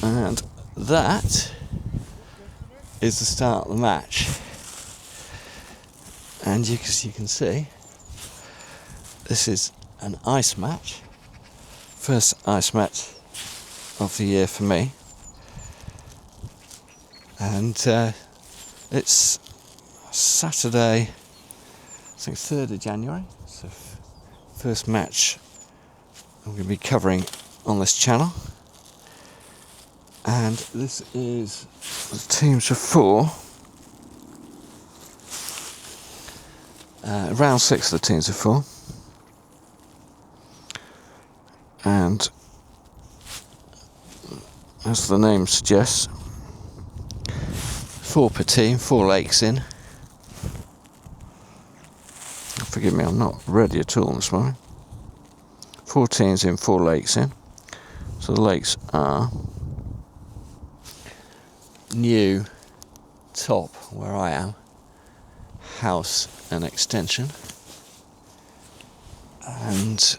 And that is the start of the match. And as you can see, this is an ice match. First ice match of the year for me. And it's Saturday, I think 3rd of January. So first match I'm going to be covering on this channel. And this is the teams of 4. Round 6 of the teams of 4. And as the name suggests, 4 per team, 4 lakes in. Forgive me, I'm not ready at all this morning. 4 teams in, 4 lakes in. So the lakes are New, Top, where I am, House and Extension. And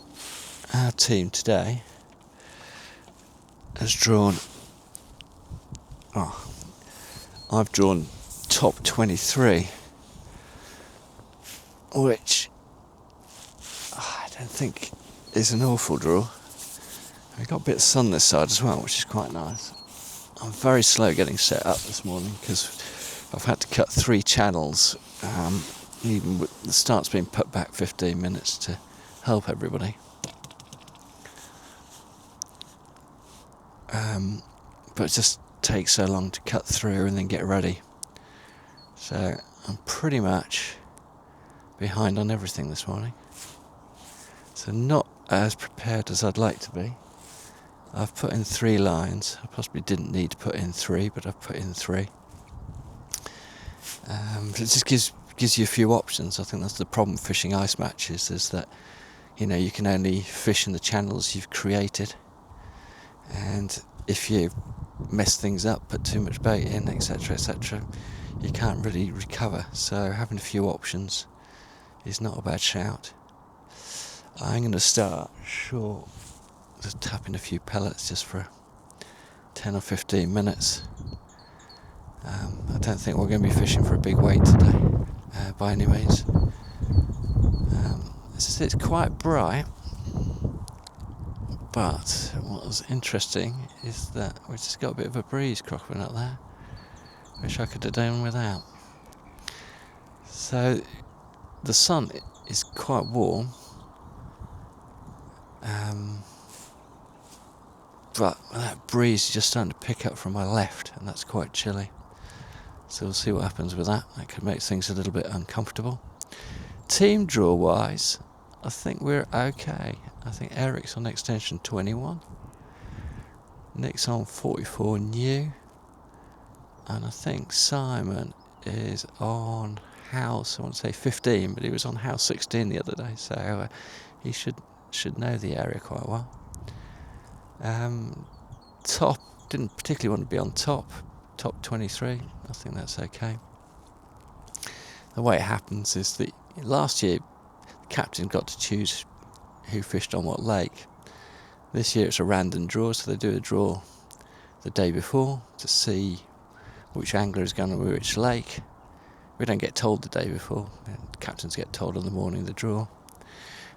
our team today has drawn, I've drawn top 23, which I don't think is an awful draw. We've got a bit of sun this side as well, which is quite nice. I'm very slow getting set up this morning because I've had to cut 3 channels, even with the start's been put back 15 minutes to help everybody. But it just takes so long to cut through and then get ready. So I'm pretty much behind on everything this morning. So not as prepared as I'd like to be. I've put in 3 lines. I possibly didn't need to put in 3, but I've put in 3. It just gives you a few options. I think that's the problem fishing ice matches, is that you can only fish in the channels you've created, and if you mess things up, put too much bait in, etc., you can't really recover. So having a few options is not a bad shout. I'm going to start short, just tapping a few pellets just for 10 or 15 minutes. I don't think we're going to be fishing for a big weight today, by any means. It's quite bright, but what was interesting is that we just got a bit of a breeze cropping up there, which I could have done without. So the sun is quite warm, but that breeze is just starting to pick up from my left, and that's quite chilly. So we'll see what happens with that. That could make things a little bit uncomfortable. Team draw wise, I think we're okay. I think Eric's on extension 21. Nick's on 44 new. And I think Simon is on house, I want to say 15, but he was on house 16 the other day. So he should know the area quite well. Top, didn't particularly want to be on top 23. I think that's okay. The way it happens is that last year the captain got to choose who fished on what lake. This year it's a random draw, so they do a draw the day before to see which angler is going to which lake. We don't get told the day before. The captains get told on the morning of the draw.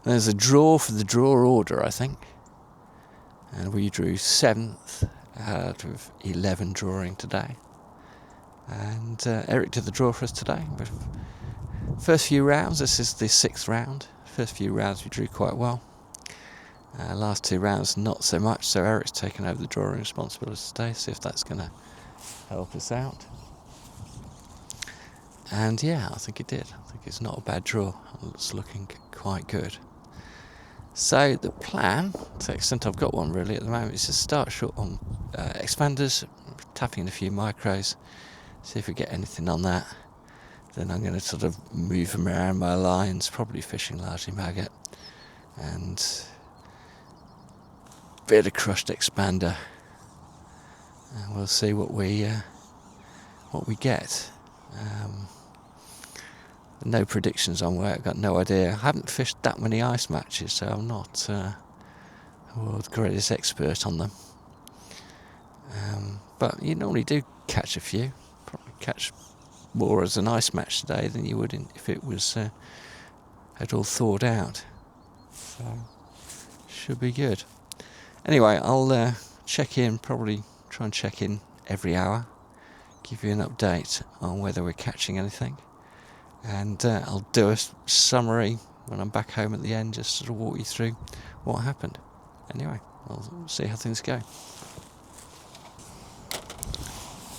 And there's a draw for the draw order, I think. And we drew 7th out of 11 drawing today. And Eric did the draw for us today. First few rounds, this is the 6th round. First few rounds we drew quite well. Last 2 rounds not so much, so Eric's taken over the drawing responsibility today, see if that's going to help us out. And yeah, I think it did. I think it's not a bad draw. It's looking quite good. So the plan, to the extent I've got one really at the moment, is to start short on expanders, tapping in a few micros, see if we get anything on that. Then I'm going to sort of move them around my lines, probably fishing largely maggot, and a bit of crushed expander, and we'll see what we get. No predictions on where, I've got no idea. I haven't fished that many ice matches, so I'm not the greatest expert on them. But you normally do catch a few. Probably catch more as an ice match today than you would if it was had all thawed out. So should be good. Anyway, I'll check in, probably try and check in every hour, give you an update on whether we're catching anything, and I'll do a summary when I'm back home at the end, just sort of walk you through what happened. Anyway, I'll see how things go.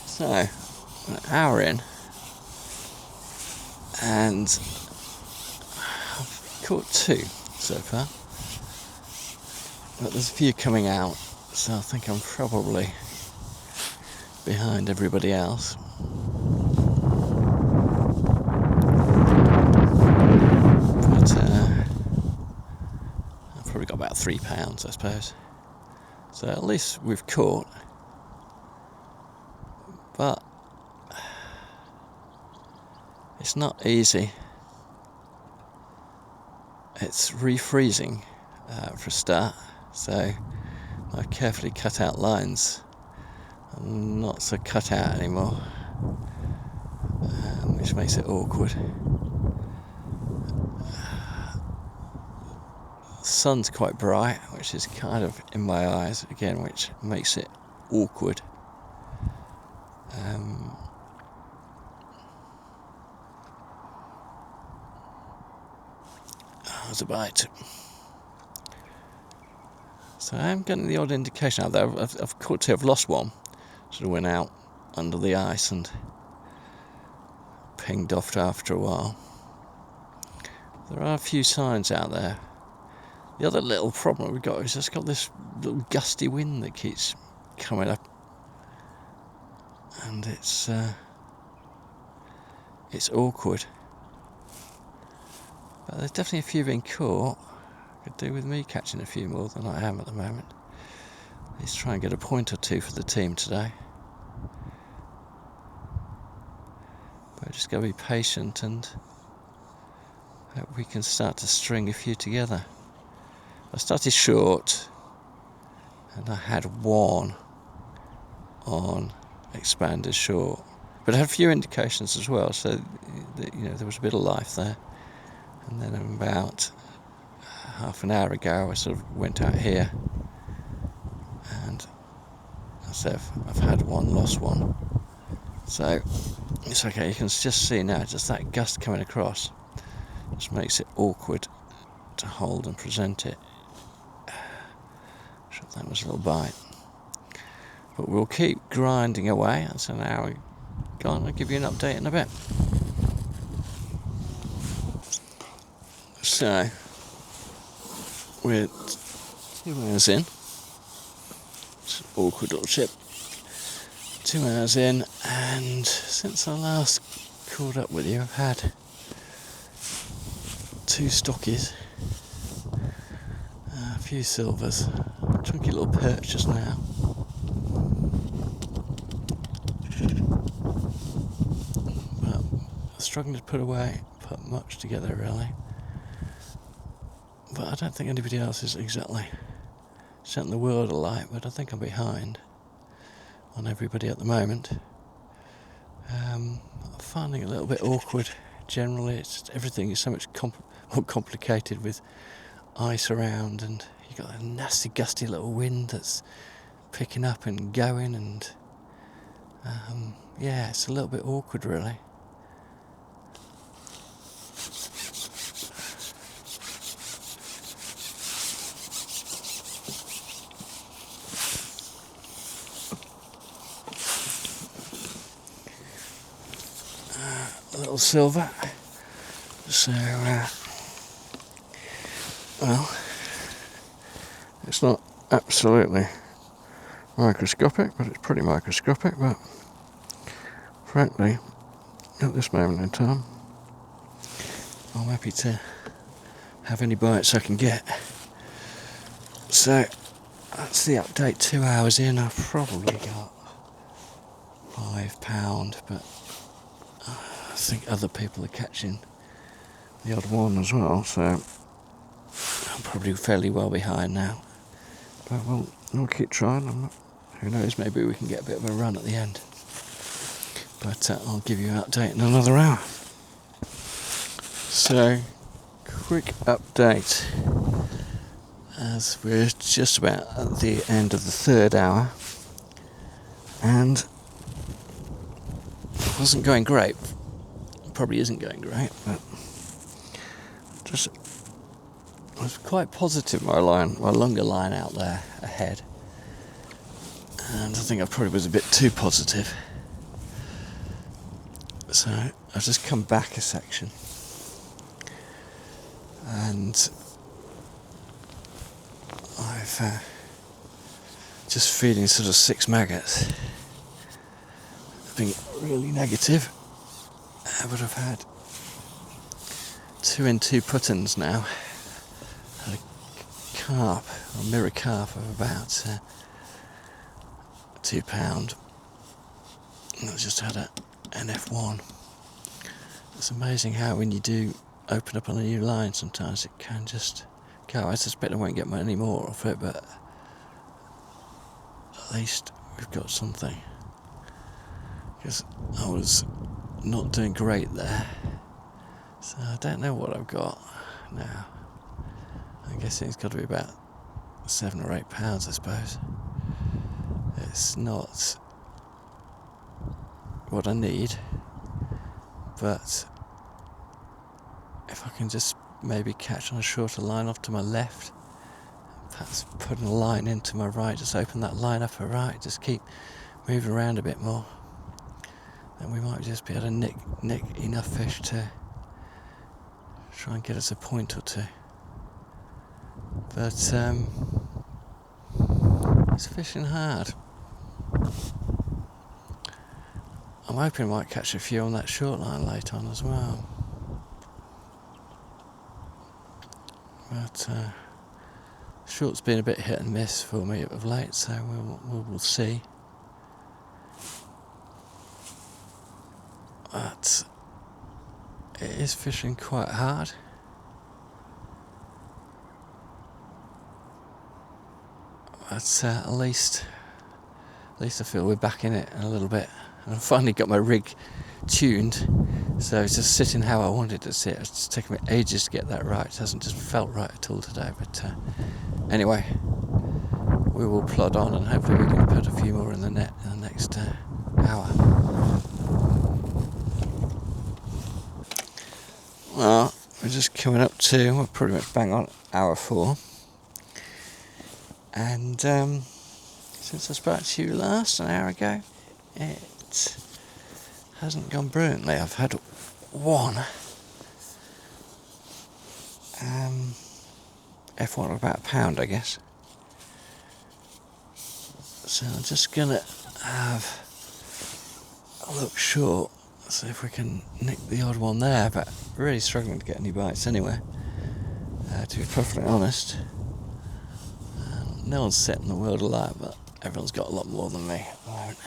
So, an hour in, and I've caught 2 so far, but there's a few coming out, so I think I'm probably behind everybody else. But I've probably got about £3, I suppose. So at least we've caught. But it's not easy. It's refreezing for a start, so I've carefully cut out lines. I'm not so cut out anymore, which makes it awkward. The sun's quite bright, which is kind of in my eyes again, which makes it awkward. There's a bite. So I'm getting the odd indication out there. I've caught 2. I've lost one. Sort of went out under the ice and pinged off after a while. There are a few signs out there. The other little problem we've got is it's got this little gusty wind that keeps coming up, and it's awkward. But there's definitely a few being caught. Could do with me catching a few more than I am at the moment. Let's try and get a point or 2 for the team today. But just got to be patient and hope we can start to string a few together. I started short, and I had 1 on expanded short, but I had a few indications as well, so there was a bit of life there. And then about half an hour ago, I sort of went out here, and I said I've had 1, lost 1. So it's okay. You can just see now, just that gust coming across just makes it awkward to hold and present it. Sure, that was a little bite, but we'll keep grinding away. That's an hour gone. I'll give you an update in a bit. So we're 2 hours in. It's an awkward little chip. 2 hours in, and since I last caught up with you, I've had 2 stockies, a few silvers, a chunky little perch just now. But struggling to put much together really. But I don't think anybody else is exactly setting the world alight, but I think I'm behind on everybody at the moment. I'm finding it a little bit awkward generally. Everything is so much more complicated with ice around, and you've got a nasty gusty little wind that's picking up and going, and it's a little bit awkward really. Little silver. So, well, it's not absolutely microscopic, but it's pretty microscopic. But frankly, at this moment in time, I'm happy to have any bites I can get. So that's the update. 2 hours in, I've probably got £5, but I think other people are catching the odd one as well, so I'm probably fairly well behind now. But we'll keep trying. I'm not who knows, maybe we can get a bit of a run at the end. But I'll give you an update in another hour. So, quick update as we're just about at the end of the third hour, and it wasn't going great. Probably isn't going great, but just I was quite positive my longer line out there ahead, and I think I probably was a bit too positive. So I've just come back a section, and I've just feeding sort of 6 maggots. Being really negative, but I've had 2 in 2 puttons now. Had a carp, or mirror carp of about £2. And I just had an F1. It's amazing how when you do open up on a new line, sometimes it can just go. I suspect I won't get any more off it, but at least we've got something. Because I was not doing great there, so I don't know what I've got now. I'm guessing it's got to be about £7 or £8, I suppose. It's not what I need, but if I can just maybe catch on a shorter line off to my left, perhaps putting a line into my right, just open that line up a right, just keep moving around a bit more, then we might just be able to nick enough fish to try and get us a point or two. But it's fishing hard. I'm hoping I might catch a few on that short line later on as well. But short's been a bit hit and miss for me of late, so we'll see. But it is fishing quite hard. But at least I feel we're back in it a little bit. And I've finally got my rig tuned, so it's just sitting how I wanted to sit. It's taken me ages to get that right. It hasn't just felt right at all today. But anyway, we will plod on, and hopefully we can put a few more in the net in the next hour. Well, we're just coming up to, we're pretty much bang on hour 4. And since I spoke to you last, an hour ago, it hasn't gone brilliantly. I've had one F1 of about £1, I guess. So I'm just going to have a look short, see if we can nick the odd one there, but really struggling to get any bites anywhere, to be perfectly honest. No one's setting the world alight, but everyone's got a lot more than me at the moment.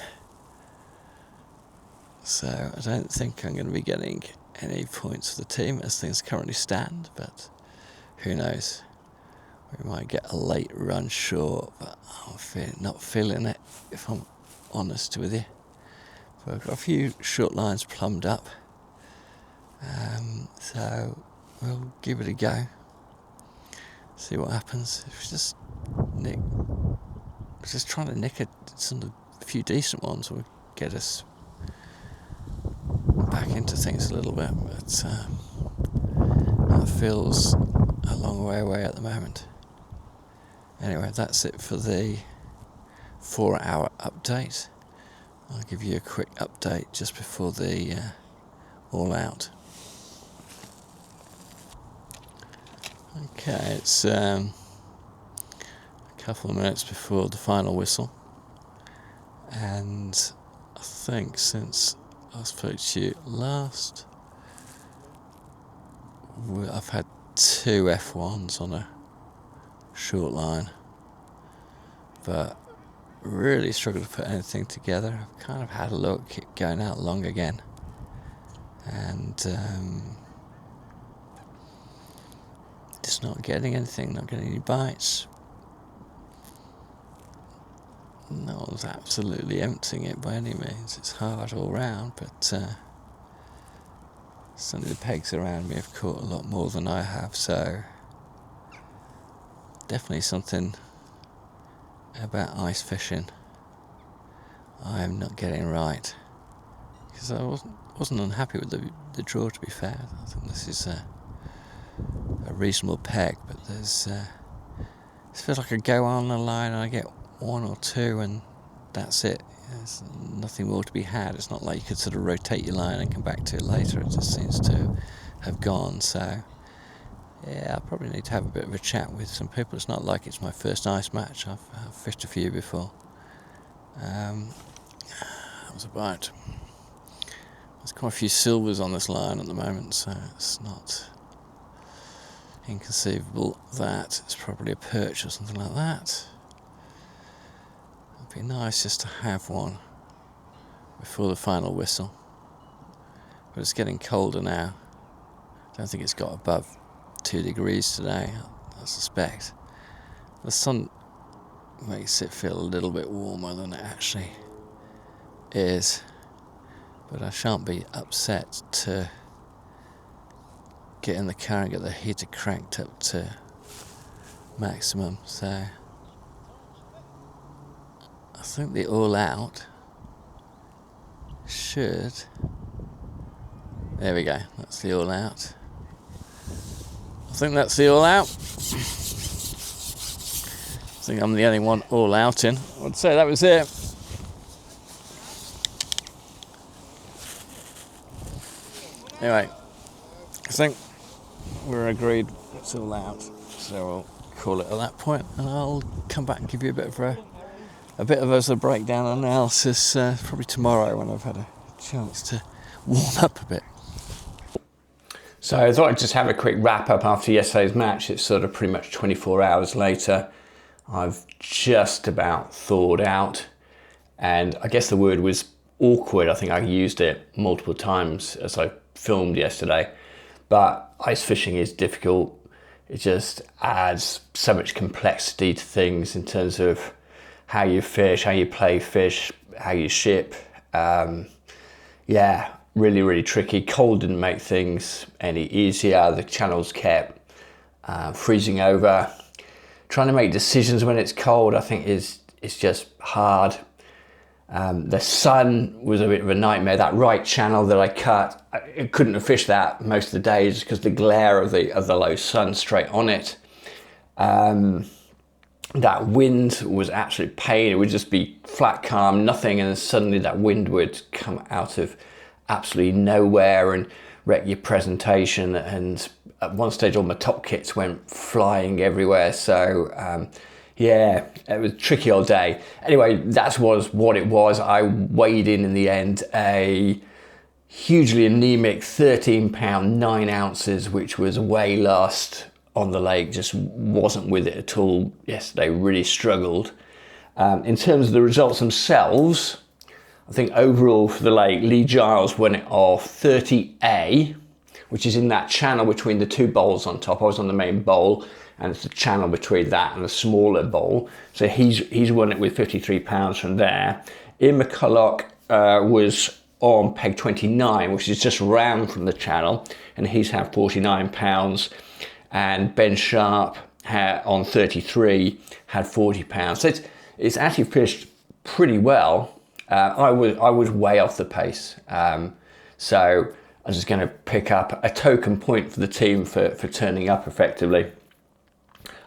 So I don't think I'm going to be getting any points for the team as things currently stand, but who knows? We might get a late run short, but I'm not feeling it, if I'm honest with you. But I've got a few short lines plumbed up, so we'll give it a go, see what happens. If we just trying to nick a few decent ones will get us back into things a little bit, but that feels a long way away at the moment. Anyway, that's it for the 4-hour update. I'll give you a quick update just before the all out. Okay, it's a couple of minutes before the final whistle, and I think since I spoke to you last, I've had 2 F1s on a short line, but really struggled to put anything together. I've kind of had a look, keep going out long again, and just not getting anything, not getting any bites. no one's absolutely emptying it by any means. It's hard all round, but certainly the pegs around me have caught a lot more than I have, so definitely something about ice fishing I'm not getting right, because I wasn't unhappy with the draw, to be fair. I think this is a reasonable peg, but there's it feels like I go on the line and I get one or two and that's it. There's nothing more to be had. It's not like you could sort of rotate your line and come back to it later. It just seems to have gone. So yeah, I probably need to have a bit of a chat with some people. It's not like it's my first ice match. I've fished a few before. There's quite a few silvers on this line at the moment, so it's not inconceivable that it's probably a perch or something like that. It'd be nice just to have one before the final whistle, but it's getting colder now. I don't think it's got above 2 degrees today, I suspect. The sun makes it feel a little bit warmer than it actually is, but I shan't be upset to get in the car and get the heater cranked up to maximum. So I think the all out should, there we go, that's the all out. I think that's the all out. I think I'm the only one all out in. I'd say that was it. Anyway, I think we're agreed it's all out, so we'll call it at that point, and I'll come back and give you a bit of a breakdown analysis probably tomorrow when I've had a chance to warm up a bit. So I thought I'd just have a quick wrap up after yesterday's match. It's sort of pretty much 24 hours later. I've just about thawed out, and I guess the word was awkward. I think I used it multiple times as I filmed yesterday, but ice fishing is difficult. It just adds so much complexity to things in terms of how you fish, how you play fish, how you ship. Yeah, really tricky. Cold didn't make things any easier. The channels kept freezing over. Trying to make decisions when it's cold, I think it's just hard. The sun was a bit of a nightmare. That right channel that I cut, I couldn't have fished that most of the days because the glare of the low sun straight on it. That wind was absolute pain. It would just be flat calm, nothing, and then suddenly that wind would come out of absolutely nowhere and wreck your presentation. And at one stage, all my top kits went flying everywhere. So yeah, it was a tricky old day. Anyway, that was what it was. I weighed in the end a hugely anemic 13 pound 9 ounces, which was way last on the lake. Just wasn't with it at all yesterday. Really struggled. In terms of the results themselves, I think overall for the lake, Lee Giles won it off 30A, which is in that channel between the two bowls on top. I was on the main bowl, and it's the channel between that and the smaller bowl. So he's won it with 53 pounds from there. Ian McCulloch was on peg 29, which is just round from the channel, and he's had 49 pounds. And Ben Sharp on 33 had 40 pounds. So it's actually fished pretty well. I was way off the pace. So I'm just going to pick up a token point for the team for turning up effectively.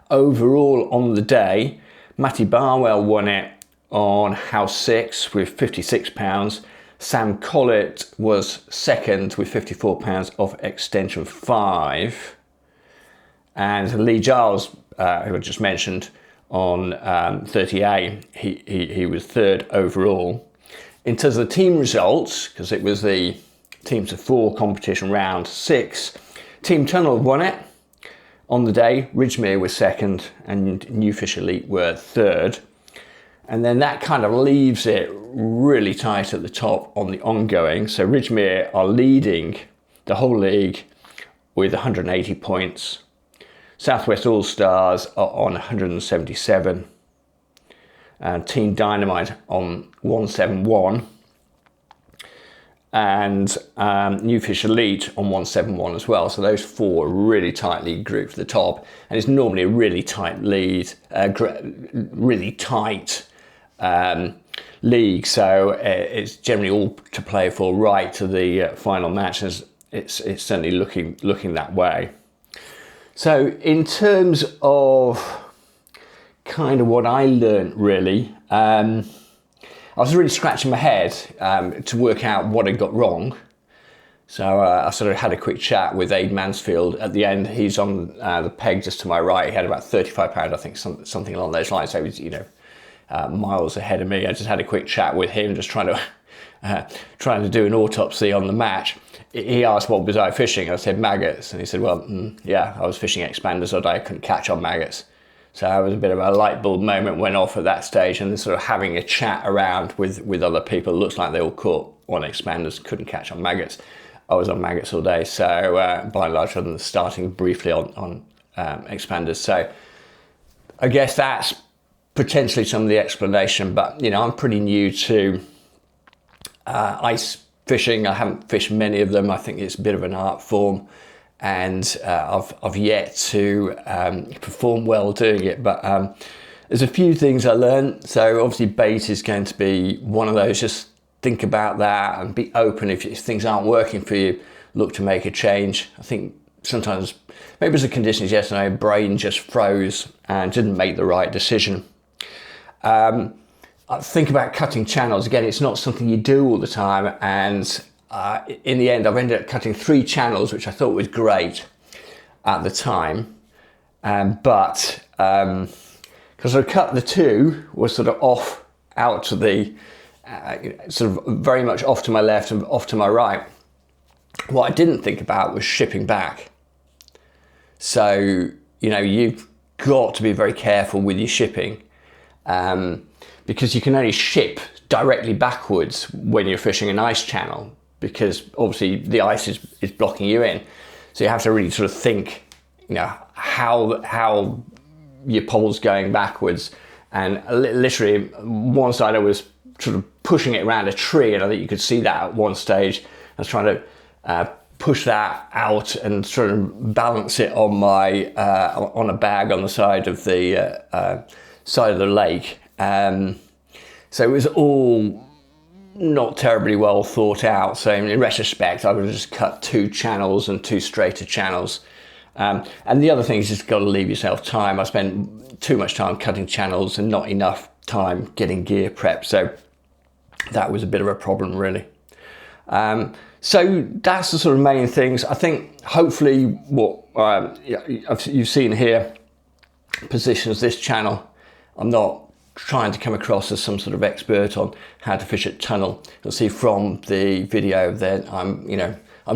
Overall on the day, Matty Barwell won it on house 6 with 56 pounds. Sam Collett was second with 54 pounds off extension 5. And Lee Giles, who I just mentioned, on 30A, he was third overall. In terms of the team results, because it was the teams of 4 competition round 6, Team Tunnel won it on the day. Ridgemere was second and New Fish Elite were third. And then that kind of leaves it really tight at the top on the ongoing. So Ridgemere are leading the whole league with 180 points. Southwest All Stars are on 177. Team Dynamite on 171, and New Fish Elite on 171 as well. So those 4 are really tightly grouped at the top, and it's normally a really tight lead, really tight league. So it's generally all to play for right to the final match. And it's certainly looking that way. So in terms of kind of what I learned, really, I was really scratching my head to work out what I got wrong. So I sort of had a quick chat with Aid Mansfield at the end. He's on the peg just to my right. He had about £35, I think, something along those lines. So he was, miles ahead of me. I just had a quick chat with him, just trying to do an autopsy on the match. He asked what was I fishing. I said maggots, and he said, well, yeah, I was fishing expanders all day. I couldn't catch on maggots. So it was a bit of a light bulb moment went off at that stage, and then sort of having a chat around with other people. It looks like they all caught on expanders, couldn't catch on maggots. I was on maggots all day, so by and large, other than starting briefly on expanders. So I guess that's potentially some of the explanation, but I'm pretty new to ice fishing. I haven't fished many of them. I think it's a bit of an art form, and I've yet to perform well doing it, but there's a few things I learned. So obviously bait is going to be one of those. Just think about that and be open. If things aren't working for you, look to make a change. I think sometimes, maybe it was the conditions yesterday, my brain just froze and didn't make the right decision. I think about cutting channels. Again, it's not something you do all the time, and in the end, I've ended up cutting 3 channels, which I thought was great at the time. But because I cut the 2 was sort of off out to the, sort of very much off to my left and off to my right. What I didn't think about was shipping back. So, you've got to be very careful with your shipping, because you can only ship directly backwards when you're fishing an ice channel, because obviously the ice is blocking you in. So you have to really sort of think, how your pole's going backwards. And literally one side I was sort of pushing it around a tree, and I think you could see that at one stage. I was trying to push that out and sort of balance it on my on a bag on the side of the lake. So it was all not terribly well thought out. So in retrospect, I would have just cut 2 channels and 2 straighter channels. And the other thing is just got to leave yourself time. I spent too much time cutting channels and not enough time getting gear prepped. So that was a bit of a problem, really. So that's the sort of main things. I think hopefully what you've seen here positions this channel. I'm not trying to come across as some sort of expert on how to fish at tunnel. You'll see from the video that I'm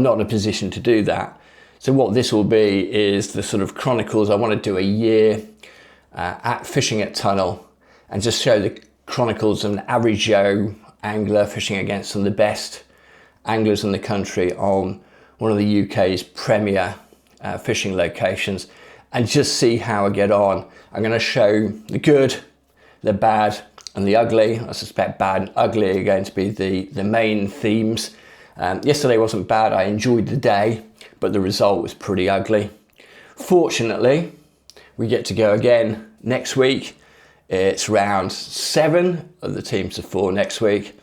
not in a position to do that. So what this will be is the sort of chronicles. I want to do a year at fishing at tunnel and just show the chronicles of an average Joe angler fishing against some of the best anglers in the country on one of the UK's premier fishing locations, and just see how I get on. I'm going to show the good, the bad and the ugly. I suspect bad and ugly are going to be the main themes. Yesterday wasn't bad. I enjoyed the day, but the result was pretty ugly. Fortunately, we get to go again next week. It's round 7 of the teams of 4 next week.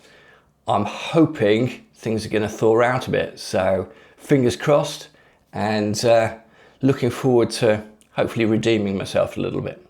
I'm hoping things are going to thaw out a bit. So fingers crossed, and looking forward to hopefully redeeming myself a little bit.